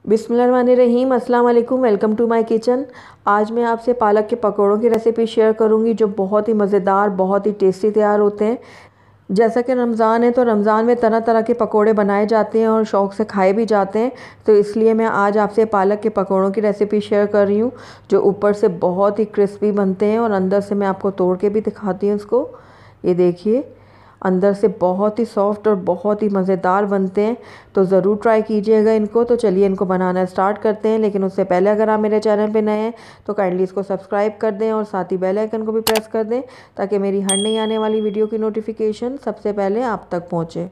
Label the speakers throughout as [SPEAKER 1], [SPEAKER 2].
[SPEAKER 1] बिस्मिल्लाहिर्रहमानिर्रहीम, अस्सलाम वालेकुम। Welcome to my kitchen. आज मैं आपसे पालक के पकौड़ों की रेसिपी शेयर करूंगी जो बहुत ही मज़ेदार, बहुत ही टेस्टी तैयार होते हैं। जैसा कि रमज़ान है तो रमज़ान में तरह तरह के पकौड़े बनाए जाते हैं और शौक़ से खाए भी जाते हैं। तो इसलिए मैं आज आपसे पालक के पकौड़ों की रेसिपी शेयर कर रही हूँ जो ऊपर से बहुत ही क्रिस्पी बनते हैं और अंदर से मैं आपको तोड़ के भी दिखाती हूँ इसको। ये देखिए, अंदर से बहुत ही सॉफ्ट और बहुत ही मज़ेदार बनते हैं। तो ज़रूर ट्राई कीजिएगा इनको। तो चलिए इनको बनाना स्टार्ट करते हैं। लेकिन उससे पहले अगर आप मेरे चैनल पे नए हैं तो काइंडली इसको सब्सक्राइब कर दें और साथ ही बेल आइकन को भी प्रेस कर दें ताकि मेरी हर नई आने वाली वीडियो की नोटिफिकेशन सबसे पहले आप तक पहुँचे।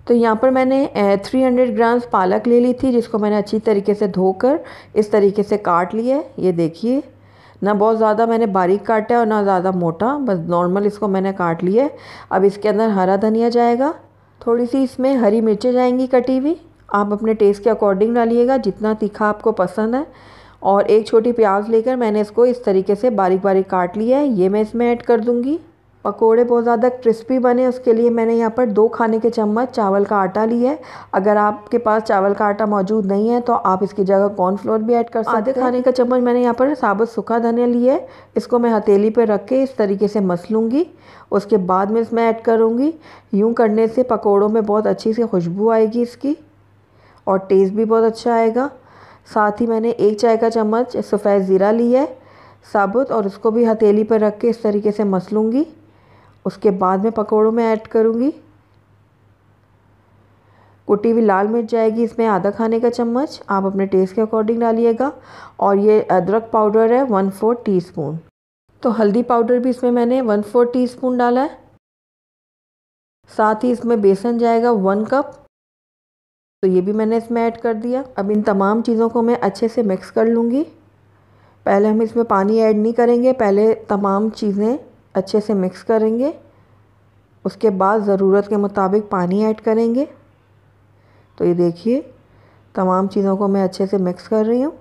[SPEAKER 1] तो यहाँ पर मैंने 300 ग्राम्स पालक ले ली थी जिसको मैंने अच्छी तरीके से धोकर इस तरीके से काट लिया है। ये देखिए, ना बहुत ज़्यादा मैंने बारीक काटा है और ना ज़्यादा मोटा, बस नॉर्मल इसको मैंने काट लिया है। अब इसके अंदर हरा धनिया जाएगा, थोड़ी सी इसमें हरी मिर्चें जाएंगी कटी हुई। आप अपने टेस्ट के अकॉर्डिंग डालिएगा जितना तीखा आपको पसंद है। और एक छोटी प्याज लेकर मैंने इसको इस तरीके से बारीक बारीक काट लिया है, ये मैं इसमें ऐड कर दूँगी। पकोड़े बहुत ज़्यादा क्रिस्पी बने उसके लिए मैंने यहाँ पर 2 खाने के चम्मच चावल का आटा लिया है। अगर आपके पास चावल का आटा मौजूद नहीं है तो आप इसकी जगह कॉर्नफ्लोर भी ऐड कर सकते हैं। आधे खाने का चम्मच मैंने यहाँ पर साबुत सूखा धनिया लिया है, इसको मैं हथेली पर रख के इस तरीके से मस लूँगी। उसके बाद में इसमें ऐड करूँगी। यूँ करने से पकौड़ों में बहुत अच्छी सी खुशबू आएगी इसकी और टेस्ट भी बहुत अच्छा आएगा। साथ ही मैंने 1 चाय का चम्मच सफ़ेद ज़ीरा लिया है साबुत और उसको भी हथेली पर रख के इस तरीके से मस लूँगी। उसके बाद में पकौड़ों में ऐड करूँगी। कुटी हुई लाल मिर्च जाएगी इसमें आधा खाने का चम्मच, आप अपने टेस्ट के अकॉर्डिंग डालिएगा। और ये अदरक पाउडर है 1/4 टीस्पून। तो हल्दी पाउडर भी इसमें मैंने 1/4 टीस्पून डाला है। साथ ही इसमें बेसन जाएगा 1 कप, तो ये भी मैंने इसमें ऐड कर दिया। अब इन तमाम चीज़ों को मैं अच्छे से मिक्स कर लूँगी। पहले हम इसमें पानी ऐड नहीं करेंगे, पहले तमाम चीज़ें अच्छे से मिक्स करेंगे, उसके बाद ज़रूरत के मुताबिक पानी ऐड करेंगे। तो ये देखिए, तमाम चीज़ों को मैं अच्छे से मिक्स कर रही हूँ।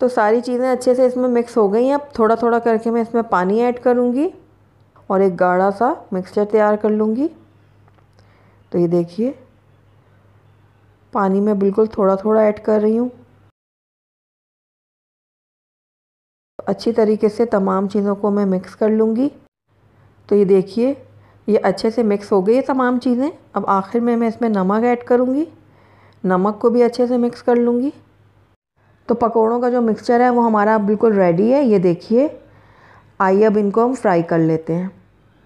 [SPEAKER 1] तो सारी चीज़ें अच्छे से इसमें मिक्स हो गई हैं। अब थोड़ा थोड़ा करके मैं इसमें पानी ऐड करूँगी और एक गाढ़ा सा मिक्सचर तैयार कर लूँगी। तो ये देखिए, पानी मैं बिल्कुल थोड़ा थोड़ा ऐड कर रही हूँ। अच्छी तरीके से तमाम चीज़ों को मैं मिक्स कर लूँगी। तो ये देखिए, ये अच्छे से मिक्स हो गई है तमाम चीज़ें। अब आखिर में मैं इसमें नमक ऐड करूँगी, नमक को भी अच्छे से मिक्स कर लूँगी। तो पकौड़ों का जो मिक्सचर है वो हमारा बिल्कुल रेडी है। ये देखिए, आइए अब इनको हम फ्राई कर लेते हैं।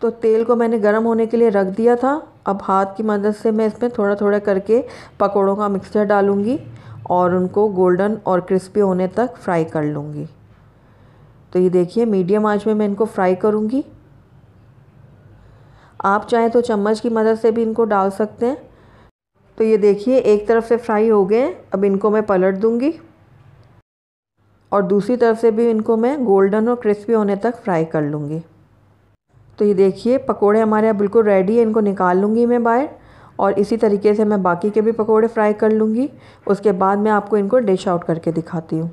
[SPEAKER 1] तो तेल को मैंने गर्म होने के लिए रख दिया था। अब हाथ की मदद से मैं इसमें थोड़ा थोड़ा करके पकौड़ों का मिक्सचर डालूँगी और उनको गोल्डन और क्रिस्पी होने तक फ्राई कर लूँगी। तो ये देखिए, मीडियम आंच में मैं इनको फ्राई करूँगी। आप चाहें तो चम्मच की मदद से भी इनको डाल सकते हैं। तो ये देखिए, एक तरफ से फ्राई हो गए। अब इनको मैं पलट दूँगी और दूसरी तरफ से भी इनको मैं गोल्डन और क्रिस्पी होने तक फ्राई कर लूँगी। तो ये देखिए, पकोड़े हमारे यहाँ बिल्कुल रेडी है। इनको निकाल लूँगी मैं बाहर और इसी तरीके से मैं बाकी के भी पकोड़े फ्राई कर लूँगी। उसके बाद मैं आपको इनको डिश आउट करके दिखाती हूँ।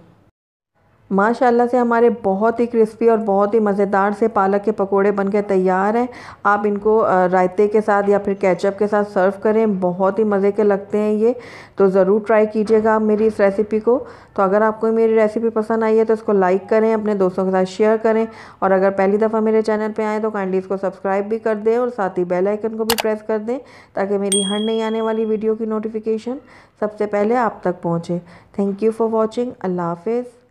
[SPEAKER 1] माशाल्लाह से हमारे बहुत ही क्रिस्पी और बहुत ही मज़ेदार से पालक के पकोड़े बनके तैयार हैं। आप इनको रायते के साथ या फिर केचप के साथ सर्व करें, बहुत ही मज़े के लगते हैं ये। तो ज़रूर ट्राई कीजिएगा आप मेरी इस रेसिपी को। तो अगर आपको मेरी रेसिपी पसंद आई है तो इसको लाइक करें, अपने दोस्तों के साथ शेयर करें और अगर पहली दफ़ा मेरे चैनल पर आएँ तो काइंडली इसको सब्सक्राइब भी कर दें और साथ ही बेल आइकन को भी प्रेस कर दें ताकि मेरी हर नई आने वाली वीडियो की नोटिफिकेशन सबसे पहले आप तक पहुँचे। Thank you for watching. अल्लाह हाफिज़।